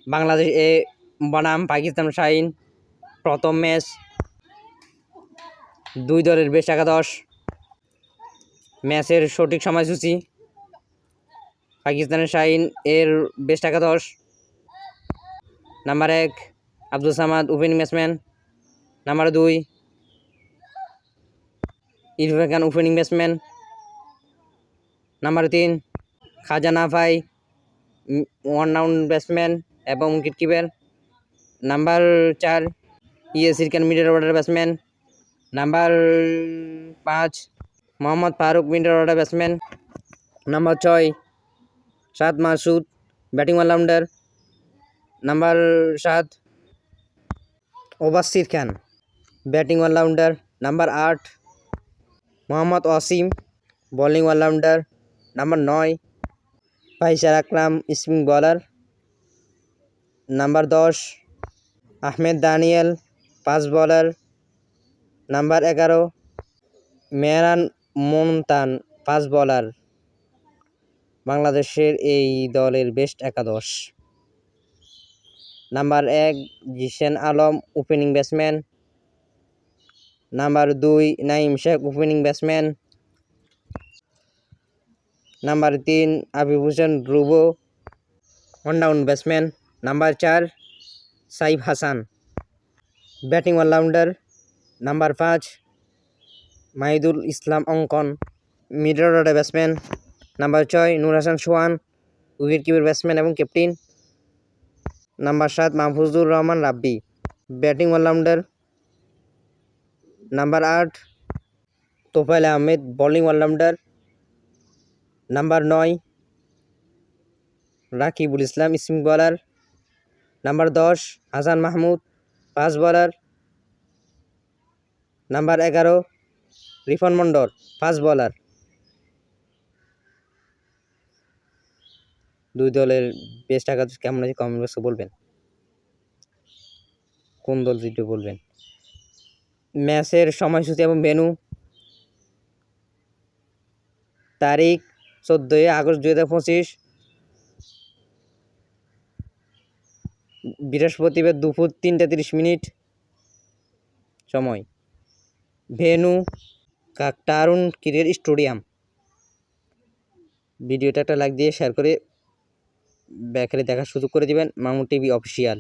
বাংলাদেশ এ বনাম পাকিস্তান শাহিন প্রথম ম্যাচ। দুই দলের বেস্ট একাদশ। ম্যাচের সঠিক সময়সূচি। পাকিস্তানের শাহিন এর বেস্ট একাদশ। Number 1 Abdul Samad opening batsman. Number 2 Irfan Khan opening batsman. Number 3 Khawaja Nafay one down batsman এবং wicket keeper. Number 4 Yasir Khan middle order batsman. Number 5 Mohammad Farooq middle order batsman. Number 6 Saad Masood batting allrounder. Number 7 Obasir Khan batting allrounder. Number 8 Mohammad Wasim bowling allrounder. Number 9 Faisar Akram spin bowler. Number 10 Ahmed Daniyal fast bowler. Number 11 Mehran Momtan fast bowler. বাংলাদেশের এই দলের best একাদশ। Number 1 Jishan Alam opening batsman. Number 2 Naim Sheikh opening batsman. Number 3 Abib Hossain Dhruba one down batsman. Number 4 Saif Hasan batting allrounder. Number 5 Mahidul Islam Ankon middle order batsman. Number 6 Nur Hasan Sohan wicket keeper batsman এবং captain. Number 7 Mahfuzur Rahman Rabbi batting allrounder. Number 8 Tofael Ahmed bowling allrounder. Number 9 Rakibul Islam spin bowler. Number 10 Hasan Mahmud fast bowler. Number 11 Rifon Mondal fast bowler. দুই দলের best একাদশ কেমন আছে comment বক্সে বলবেন। কোন দল জিতবে বলবেন। ম্যাচের সময়সূচি এবং ভেন্যু। তারিখ 14 আগস্ট 2025 বৃহস্পতিবার দুপুর 3টা 30 সময়। ভেন্যু কাকটারুন ক্রিকেট স্টেডিয়াম। ভিডিওটা একটা লাইক দিয়ে শেয়ার করে ব্যাক দেখার সুযোগ করে দিবেন। Mamun TV official.